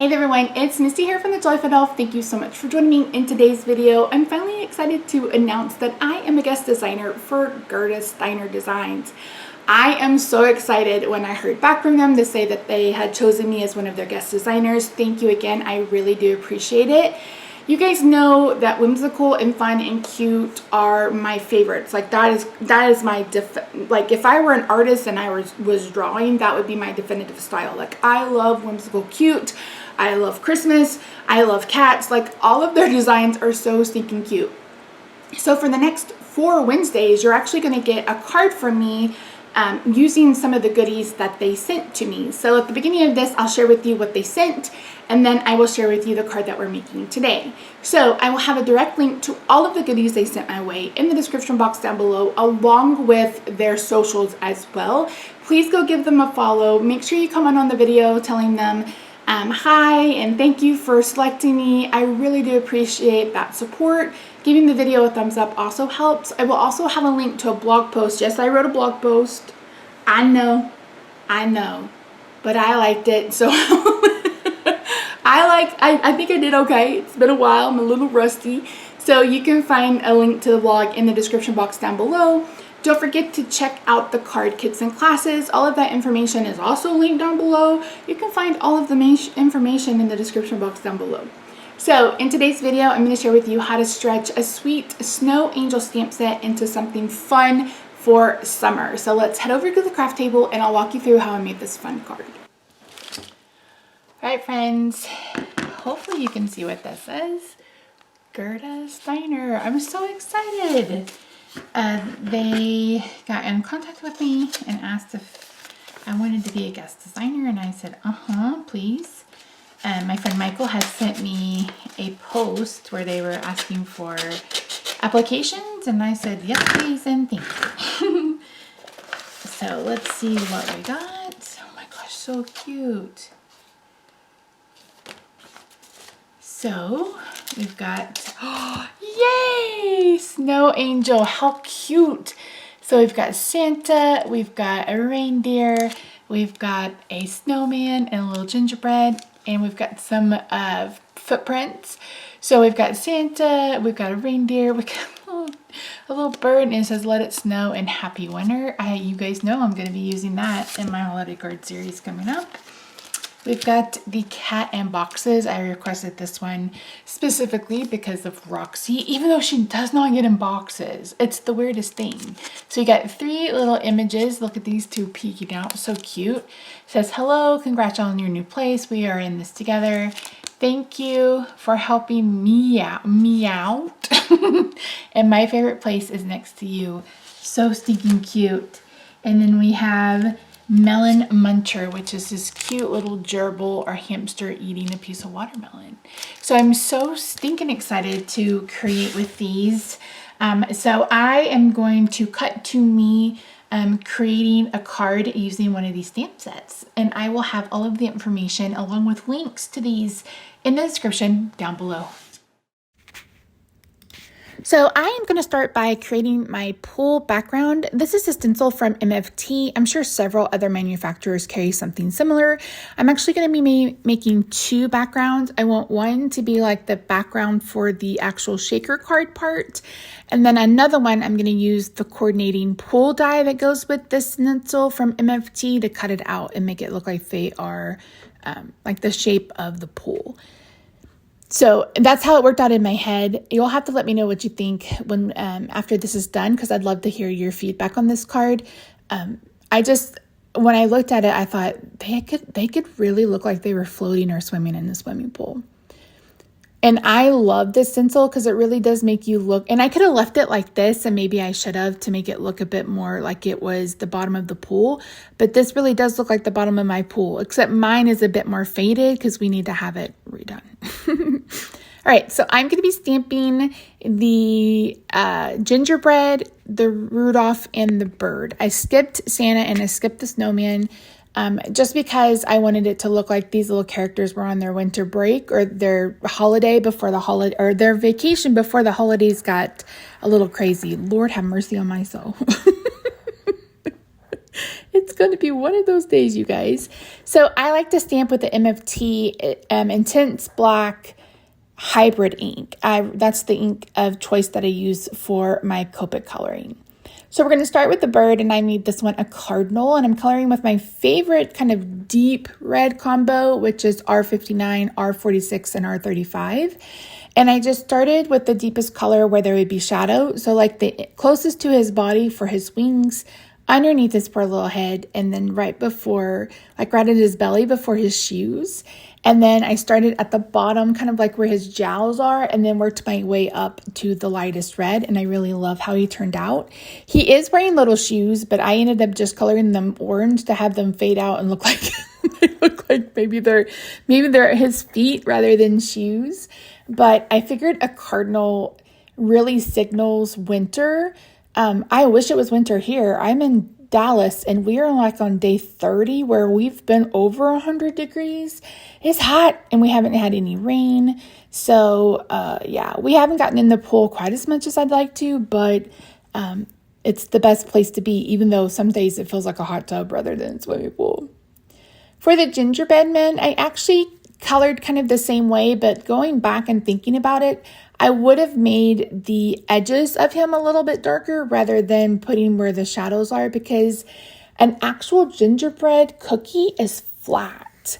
Hey there everyone, it's Misty here from TheJollyFatElf. Thank you so much for joining me in today's video. I'm finally excited to announce that I am a guest designer for Gerda Steiner Designs. I am so excited when I heard back from them to say that they had chosen me as one of their guest designers. Thank you again, I really do appreciate it. You guys know that whimsical and fun and cute are my favorites. Like that is my like if I were an artist and I was drawing, that would be my definitive style. Like I love whimsical cute. I love Christmas. I love cats. Like all of their designs are so stinking cute. So for the next 4 Wednesdays, you're actually going to get a card from me using some of the goodies that they sent to me. So at the beginning of this, I'll share with you what they sent, and then I will share with you the card that we're making today. So I will have a direct link to all of the goodies they sent my way in the description box down below, along with their socials as well. Please go give them a follow. Make sure you comment on the video telling them hi and thank you for selecting me. I really do appreciate that support. Giving the video a thumbs up also helps. I will also have a link to a blog post. Yes, I wrote a blog post. I know, but I liked it. So I think I did okay. It's been a while. I'm a little rusty. So you can find a link to the blog in the description box down below. Don't forget to check out the card kits and classes. All of that information is also linked down below. You can find all of the information in the description box down below. So in today's video, I'm going to share with you how to stretch a sweet snow angel stamp set into something fun for summer. So let's head over to the craft table and I'll walk you through how I made this fun card. All right, friends, hopefully you can see what this is. Gerda Steiner. I'm so excited. They got in contact with me and asked if I wanted to be a guest designer, and I said, please. My friend Michael had sent me a post where they were asking for applications, and I said, yes, please, and thank you. So let's see what we got. Oh my gosh, so cute. So we've got, yay, snow angel, how cute. So we've got Santa, we've got a reindeer, we've got a snowman and a little gingerbread, and we've got some footprints. So we've got Santa, we've got a reindeer, we got a little bird, and it says let it snow and happy winter. You guys know I'm going to be using that in my holiday card series coming up. We've got the cat and boxes. I requested this one specifically because of Roxy, even though she does not get in boxes. It's the weirdest thing. So you got 3 little images. Look at these 2 peeking out. So cute. It says, hello, congrats on your new place. We are in this together. Thank you for helping me out. And my favorite place is next to you. So stinking cute. And then we have Melon Muncher, which is this cute little gerbil or hamster eating a piece of watermelon. So I'm so stinking excited to create with these. So I am going to cut to me creating a card using one of these stamp sets. And I will have all of the information along with links to these in the description down below. So I am going to start by creating my pool background. This is a stencil from MFT. I'm sure several other manufacturers carry something similar. I'm actually going to be making 2 backgrounds. I want one to be like the background for the actual shaker card part. And then another one, I'm going to use the coordinating pool die that goes with this stencil from MFT to cut it out and make it look like they are like the shape of the pool. So that's how it worked out in my head. You'll have to let me know what you think when after this is done, because I'd love to hear your feedback on this card. When I looked at it, I thought they could really look like they were floating or swimming in the swimming pool. And I love this stencil because it really does make you look, and I could have left it like this, and maybe I should have to make it look a bit more like it was the bottom of the pool. But this really does look like the bottom of my pool, except mine is a bit more faded because we need to have it redone. All right, so I'm going to be stamping the gingerbread, the Rudolph, and the bird. I skipped Santa and I skipped the snowman. Just because I wanted it to look like these little characters were on their winter break or their holiday before the holiday, or their vacation before the holidays got a little crazy. Lord have mercy on my soul. It's going to be one of those days, you guys. So I like to stamp with the MFT Intense Black Hybrid ink. That's the ink of choice that I use for my Copic coloring. So we're going to start with the bird, and I made this one a cardinal, and I'm coloring with my favorite kind of deep red combo, which is R59, R46, and R35. And I just started with the deepest color where there would be shadow. So like the closest to his body for his wings, underneath his poor little head, and then right before, like right at his belly before his shoes. And then I started at the bottom, kind of like where his jowls are, and then worked my way up to the lightest red. And I really love how he turned out. He is wearing little shoes, but I ended up just coloring them orange to have them fade out and look like they look like maybe they're his feet rather than shoes. But I figured a cardinal really signals winter. I wish it was winter here. I'm in Dallas and we are like on day 30 where we've been over 100 degrees. It's hot and we haven't had any rain. So yeah, we haven't gotten in the pool quite as much as I'd like to, but it's the best place to be, even though some days it feels like a hot tub rather than a swimming pool. For the gingerbread men, I actually colored kind of the same way, but going back and thinking about it, I would have made the edges of him a little bit darker rather than putting where the shadows are, because an actual gingerbread cookie is flat.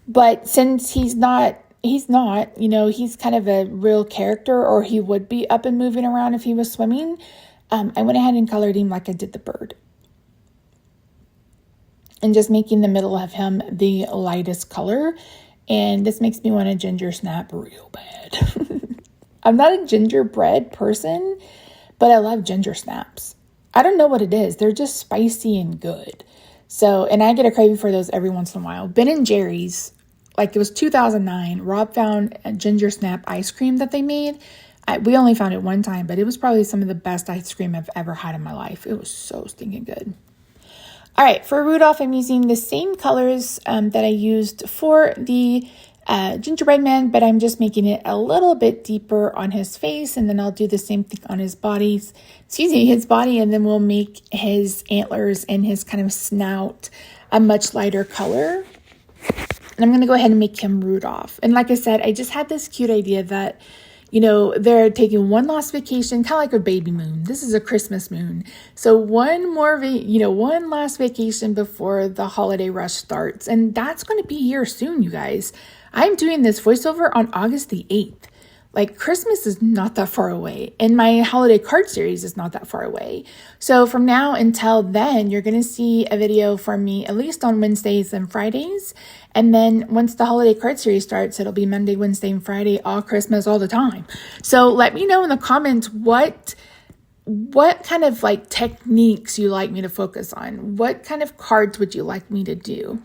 But since he's not, he's kind of a real character, or he would be up and moving around if he was swimming. I went ahead and colored him like I did the bird. And just making the middle of him the lightest color. And this makes me want to ginger snap real bad. I'm not a gingerbread person, but I love ginger snaps. I don't know what it is. They're just spicy and good. So, and I get a craving for those every once in a while. Ben & Jerry's, like it was 2009, Rob found a ginger snap ice cream that they made. We only found it one time, but it was probably some of the best ice cream I've ever had in my life. It was so stinking good. All right, for Rudolph, I'm using the same colors that I used for the gingerbread man, but I'm just making it a little bit deeper on his face, and then I'll do the same thing on his body, and then we'll make his antlers and his kind of snout a much lighter color. And I'm going to go ahead and make him Rudolph. And like I said, I just had this cute idea that, they're taking one last vacation, kind of like a baby moon. This is a Christmas moon. So one last vacation before the holiday rush starts. And that's going to be here soon, you guys. I'm doing this voiceover on August the 8th. Like, Christmas is not that far away, and my holiday card series is not that far away. So from now until then, you're going to see a video from me at least on Wednesdays and Fridays. And then once the holiday card series starts, it'll be Monday, Wednesday, and Friday, all Christmas, all the time. So let me know in the comments what kind of like techniques you like me to focus on. What kind of cards would you like me to do?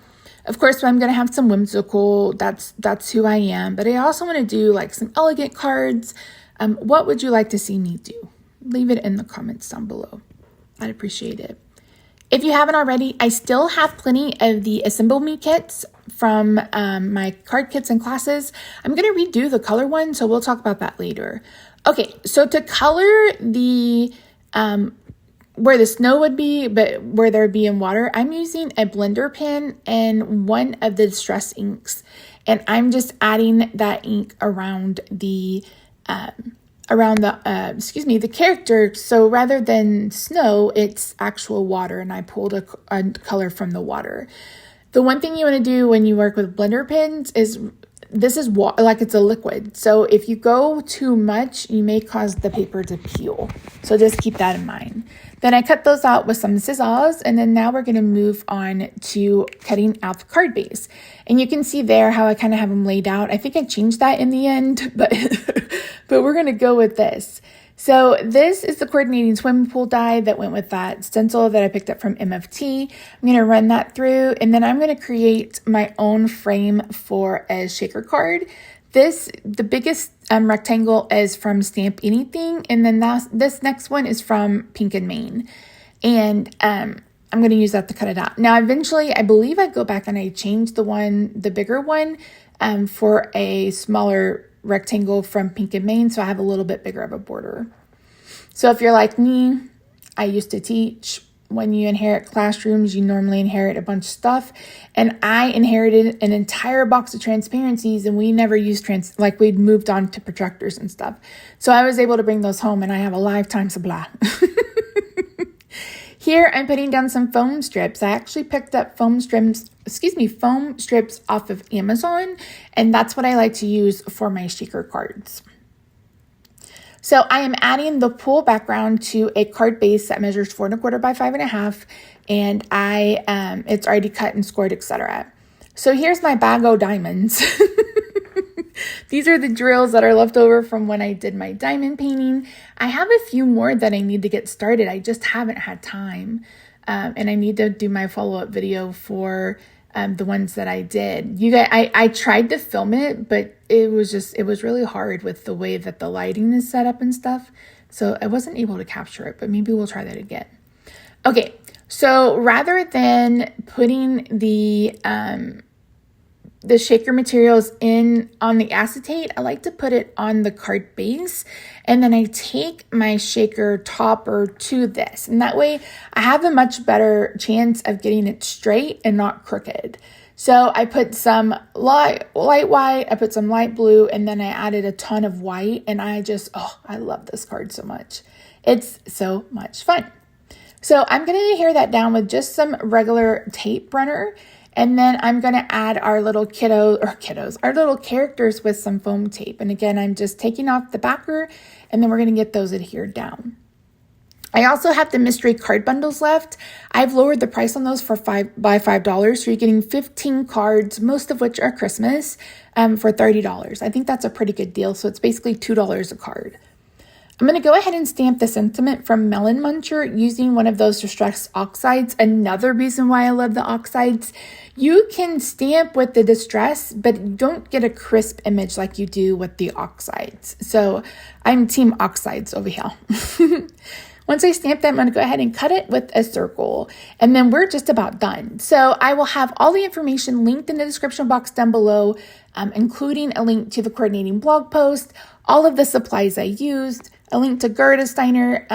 Of course, I'm going to have some whimsical, that's who I am. But I also want to do like some elegant cards. What would you like to see me do? Leave it in the comments down below. I'd appreciate it. If you haven't already, I still have plenty of the Assemble Me kits from my card kits and classes. I'm going to redo the color one, so we'll talk about that later. Okay, so to color the where the snow would be, but where there would be in water, I'm using a blender pen and one of the Distress inks. And I'm just adding that ink around the character. So rather than snow, it's actual water, and I pulled a color from the water. The one thing you want to do when you work with blender pens is this is like it's a liquid. So if you go too much, you may cause the paper to peel. So just keep that in mind. Then I cut those out with some scissors, and then now we're going to move on to cutting out the card base. And you can see there how I kind of have them laid out. I think I changed that in the end, but we're going to go with this. So this is the coordinating swimming pool die that went with that stencil that I picked up from MFT. I'm going to run that through, and then I'm going to create my own frame for a shaker card. The biggest rectangle is from Stamp Anything, and then this next one is from Pink and Main. And I'm going to use that to cut it out. Now, eventually, I believe I go back and I change the bigger one for a smaller rectangle from Pink and Main, so I have a little bit bigger of a border. So if you're like me, I used to teach, when you inherit classrooms, you normally inherit a bunch of stuff. And I inherited an entire box of transparencies, and we never used like we'd moved on to projectors and stuff. So I was able to bring those home, and I have a lifetime supply. Here I'm putting down some foam strips. I actually picked up foam strips off of Amazon, and that's what I like to use for my shaker cards. So I am adding the pool background to a card base that measures 4 1/4 by 5 1/2, and it's already cut and scored, etc. So here's my bag o' diamonds. These are the drills that are left over from when I did my diamond painting. I have a few more that I need to get started. I just haven't had time, and I need to do my follow-up video for the ones that I did. You guys, I tried to film it, but it was really hard with the way that the lighting is set up and stuff. So I wasn't able to capture it, but maybe we'll try that again. Okay, so rather than putting the shaker materials in on the acetate, I like to put it on the card base, and then I take my shaker topper to this, and that way I have a much better chance of getting it straight and not crooked. So I put some light white, I put some light blue, and then I added a ton of white, and I love this card so much. It's so much fun. So I'm going to adhere that down with just some regular tape runner. And then I'm going to add our little our little characters with some foam tape. And again, I'm just taking off the backer, and then we're going to get those adhered down. I also have the mystery card bundles left. I've lowered the price on those by $5. So you're getting 15 cards, most of which are Christmas, for $30. I think that's a pretty good deal. So it's basically $2 a card. I'm going to go ahead and stamp the sentiment from Melon Muncher using one of those distress oxides. Another reason why I love the oxides, you can stamp with the distress, but you don't get a crisp image like you do with the oxides. So I'm team oxides over here. Once I stamp that, I'm going to go ahead and cut it with a circle, and then we're just about done. So I will have all the information linked in the description box down below, including a link to the coordinating blog post, all of the supplies I used, a link to Gerda Steiner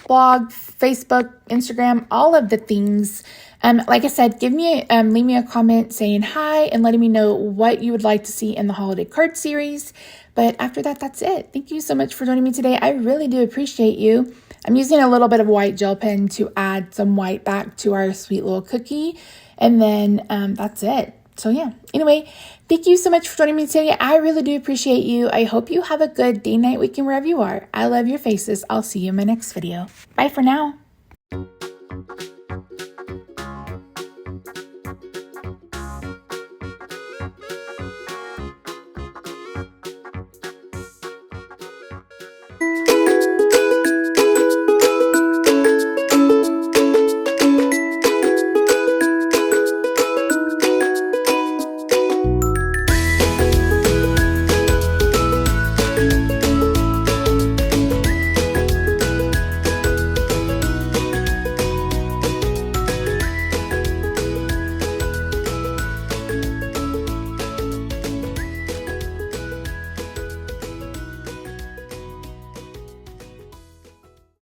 blog, Facebook, Instagram, all of the things. Like I said, leave me a comment saying hi and letting me know what you would like to see in the holiday card series. But after that, that's it. Thank you so much for joining me today. I really do appreciate you. I'm using a little bit of white gel pen to add some white back to our sweet little cookie. And then that's it. So yeah, anyway, thank you so much for joining me today. I really do appreciate you. I hope you have a good day, night, weekend, wherever you are. I love your faces. I'll see you in my next video. Bye for now.